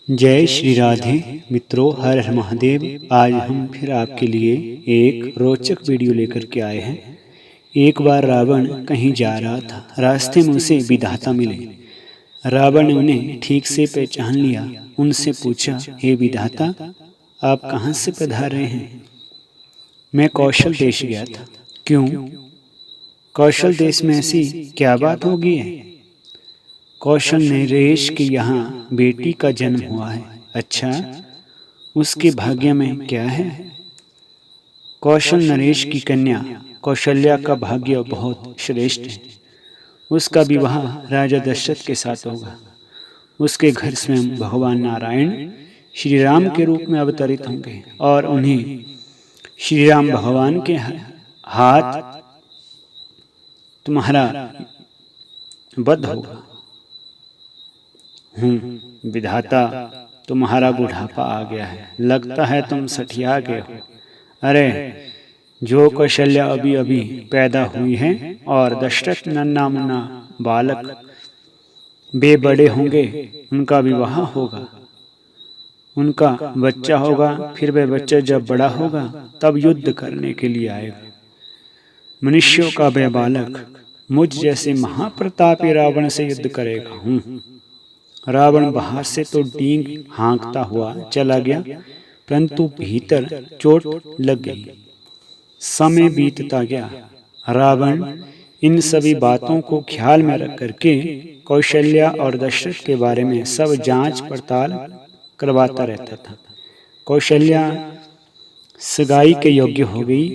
जय श्री राधे मित्रों, हर हर महादेव। आज हम फिर आपके लिए एक रोचक वीडियो लेकर के आए हैं। एक बार रावण कहीं जा रहा था। रास्ते में उसे विधाता मिले। रावण ने उन्हें ठीक से पहचान लिया। उनसे पूछा, हे विधाता, आप कहाँ से पधार रहे हैं? मैं कौशल देश गया था। क्यों? कौशल देश में ऐसी क्या बात होगी है? कौशल नरेश के यहाँ बेटी का जन्म हुआ है। अच्छा, उसके भाग्य में क्या है? कौशल नरेश की कन्या कौशल्या का भाग्य बहुत श्रेष्ठ है। उसका विवाह राजा दशरथ के साथ होगा। उसके घर स्वयं भगवान नारायण श्री राम के रूप में अवतरित होंगे और उन्हें श्री राम भगवान के हाथ तुम्हारा वध होगा। विधाता, तुम्हारा बुढ़ापा आ गया है। लगता है तुम सठिया गए हो। अरे, जो कौशल्या अभी अभी पैदा हुई है और दशरथ नन्हा मुन्ना बालक बे बड़े होंगे, उनका विवाह होगा, उनका बच्चा होगा। फिर वह बच्चा जब बड़ा होगा तब युद्ध करने के लिए आएगा। मनुष्यों का वह बालक मुझ जैसे महाप्रतापी रावण से युद्ध करेगा। रावण बाहर से तो डींग हाँकता हुआ चला गया, परंतु भीतर चोट लग गई। समय बीतता गया। रावण इन सभी बातों को ख्याल में रख करके कौशल्या और दशरथ के बारे में सब जांच पड़ताल करवाता रहता था। कौशल्या सगाई के योग्य हो गई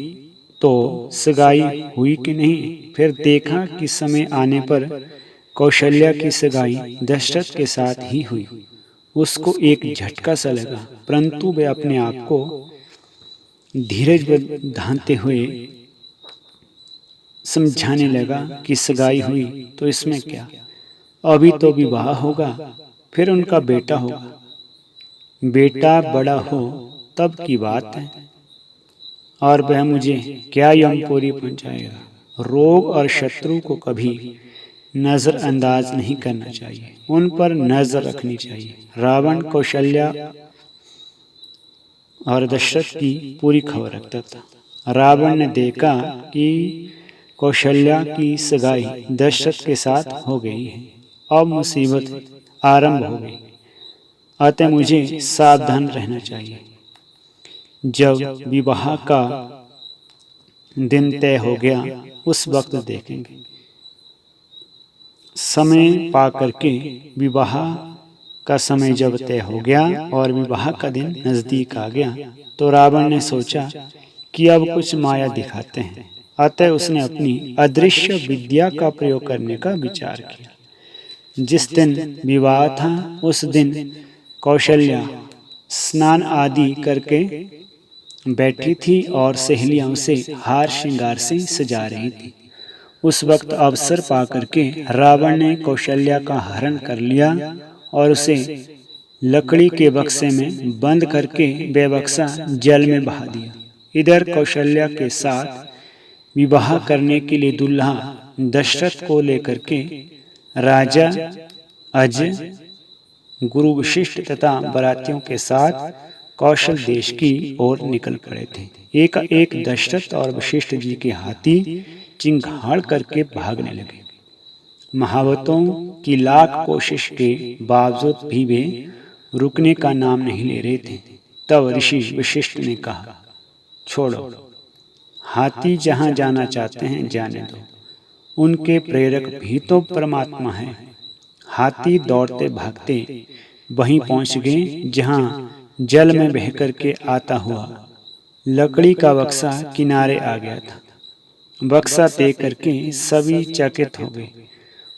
तो सगाई हुई कि नहीं। फिर देखा कि समय आने पर कौशल्या की सगाई दशरथ के साथ ही हुई। उसको एक झटका सा लगा, परंतु वह अपने आप को धीरज बंधाते हुए समझाने लगा कि सगाई हुई तो इसमें क्या, अभी तो विवाह होगा, फिर उनका बेटा होगा। बेटा बड़ा हो तब की बात है, और वह मुझे क्या यमपुरी पहुंचाएगा। रोग और शत्रु को कभी नजरअंदाज नहीं करना चाहिए, उन पर नजर रखनी चाहिए। रावण कौशल्या और दशरथ की पूरी खबर रखता था। रावण ने देखा कि कौशल्या की सगाई दशरथ के साथ हो गई है। अब मुसीबत आरंभ हो गई, अतः मुझे सावधान रहना चाहिए। जब विवाह का दिन तय हो गया उस वक्त देखेंगे। समय पा करके विवाह का समय जब तय हो गया और विवाह का दिन नजदीक आ गया तो रावण ने सोचा कि अब कुछ माया दिखाते हैं। अतः उसने अपनी अदृश्य विद्या का प्रयोग करने का विचार किया। जिस दिन विवाह था उस दिन कौशल्या स्नान आदि करके बैठी थी और सहेलियां उसे हार श्रृंगार से सजा रही थी। उस वक्त अवसर पा करके रावण ने कौशल्या का हरण कर लिया और उसे लकड़ी के बक्से में बंद करके वह बक्सा जल में बहा दिया। इधर कौशल्या के साथ विवाह करने के लिए दुल्हा दशरथ को लेकर के राजा अज, गुरु वशिष्ठ तथा बरातियों के साथ कौशल देश की ओर निकल पड़े थे। एक दशरथ और वशिष्ठ जी के हाथी चिंगाड़ करके भागने लगे। महावतों की लाख कोशिश के बावजूद भी वे रुकने का नाम नहीं ले रहे थे। तब ऋषि वशिष्ठ ने कहा, छोड़ो, हाथी जहां जाना चाहते हैं जाने दो, उनके प्रेरक भी तो परमात्मा है। हाथी दौड़ते भागते वहीं पहुंच गए जहां जल में बह करके आता हुआ लकड़ी का बक्सा किनारे आ गया था। बक्सा देख करके सभी चकित हो गए।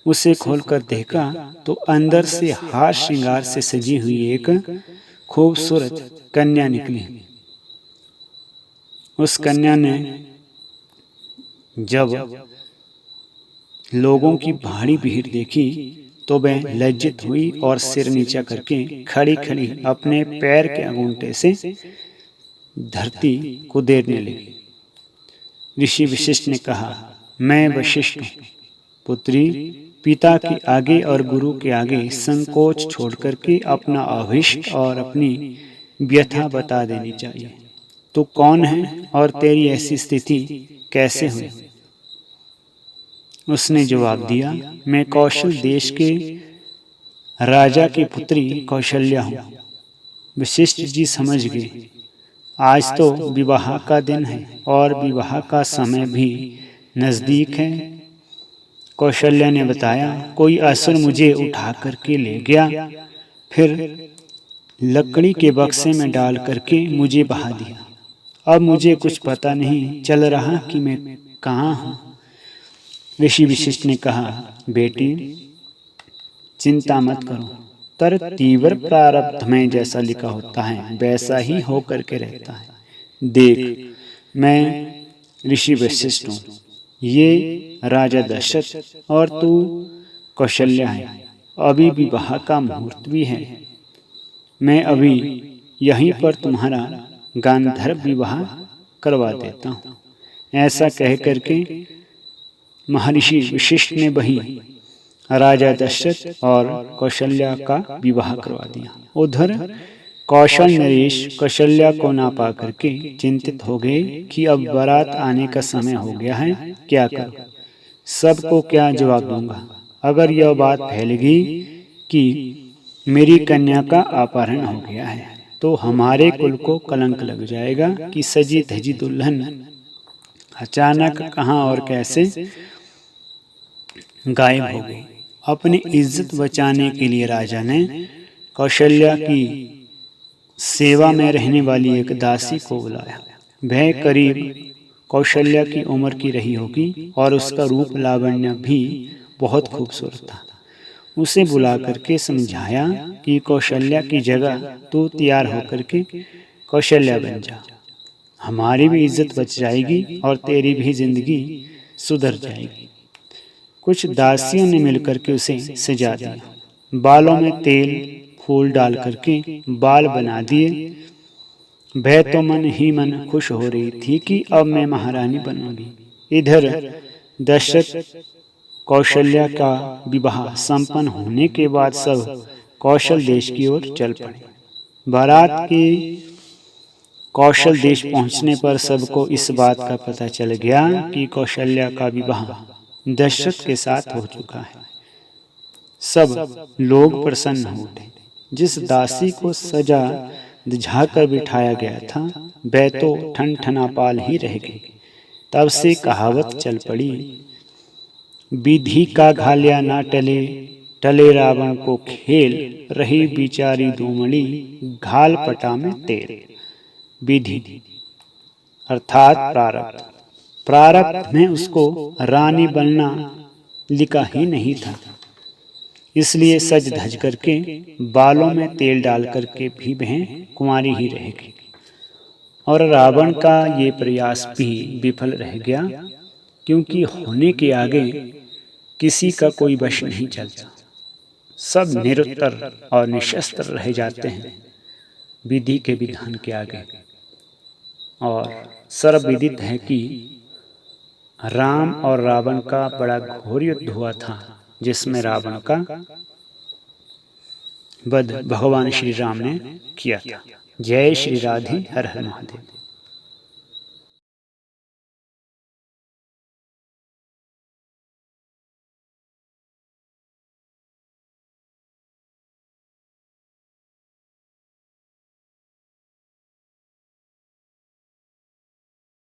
उसे खोलकर देखा तो अंदर से हार श्रृंगार से सजी हुई एक खूबसूरत कन्या निकली। उस कन्या ने जब लोगों की भारी भीड़ देखी तो वह लज्जित हुई और सिर नीचा करके खड़ी खड़ी अपने पैर के अंगूठे से धरती को देने लगी। ऋषि वशिष्ठ ने कहा, मैं वशिष्ठ हूँ पुत्री, पिता के आगे और गुरु के आगे संकोच छोड़ करके अपना अभिष्ट और अपनी व्यथा बता देनी चाहिए। तू कौन है और तेरी ऐसी स्थिति कैसे हुई? उसने जवाब दिया, मैं कौशल देश के राजा की पुत्री कौशल्या हूँ। वशिष्ठ जी समझ गए, आज तो विवाह का दिन है और विवाह का समय भी नजदीक है। कौशल्या ने बताया, कोई असुर मुझे उठा करके ले गया, फिर लकड़ी के बक्से में डाल करके मुझे बहा दिया। अब मुझे कुछ पता नहीं चल रहा कि मैं कहाँ हूँ। ऋषि वशिष्ठ ने कहा, बेटी चिंता मत करो, तर तीव्र प्रारब्ध में जैसा लिखा होता है वैसा ही हो करके रहता है। देख, मैं ऋषि वशिष्ठ हूँ, ये राजा दशरथ और तू कौशल्या है। अभी विवाह का मुहूर्त भी है। मैं अभी यहीं पर तुम्हारा गांधर्व विवाह करवा देता हूँ। ऐसा कह करके महर्षि वशिष्ठ ने वही राजा दशरथ और कौशल्या का विवाह करवा दिया। उधर कौशल नरेश कौशल्या को ना पा करके चिंतित हो गए कि अब बारात आने का समय हो गया है, क्या करूं? सबको क्या जवाब दूंगा? अगर यह बात फैलेगी कि मेरी कन्या का अपहरण हो गया है तो हमारे कुल को कलंक लग जाएगा कि सजी धजी दुल्हन अचानक कहाँ और कैसे गायब हो गई। अपनी इज्जत बचाने के लिए राजा ने कौशल्या की सेवा में रहने वाली एक दासी को बुलाया। वह करीब कौशल्या की उम्र की रही होगी और उसका रूप लावण्य भी बहुत खूबसूरत था। उसे बुला करके समझाया कि कौशल्या की जगह तू तैयार होकर के कौशल्या बन जा, हमारी भी इज्जत बच जाएगी और तेरी भी जिंदगी सुधर जाएगी। कुछ दासियों ने मिलकर के उसे सजा दिया, बालों में तेल फूल डाल करके बाल बना दिए। वह तो मन ही मन खुश हो रही थी कि अब मैं महारानी बनूंगी। इधर दशरथ कौशल्या का विवाह संपन्न होने के बाद सब कौशल देश की ओर चल पड़े। बारात के कौशल देश पहुंचने पर सबको इस बात का पता चल गया कि कौशल्या का विवाह दशरथ के साथ हो चुका है। सब लोग प्रसन्न हो उठे। जिस दासी को सजा दिझाकर बिठाया गया था वह तो ठनठनापाल ही रह गई। तब से कहावत चल पड़ी, विधि का घालिया ना टले, टले रावण को खेल, रही बिचारी दूमड़ी घाल पटा में तेल। विधि अर्थात प्रारब्ध। प्रारब्ध में उसको रानी बनना लिखा ही नहीं था, इसलिए सज धज करके बालों में तेल डाल करके भी वह कुंवारी ही रहेगी। और रावण का ये प्रयास भी विफल रह गया, क्योंकि होने के आगे किसी का कोई वश नहीं चलता। सब निरुत्तर और निशस्त्र रह जाते हैं विधि के विधान के आगे। और सर्वविदित है कि राम और रावण का बड़ा घोर युद्ध हुआ था, जिसमें रावण का वध भगवान श्री राम ने किया था। जय श्री राधे, हर हर महादेव।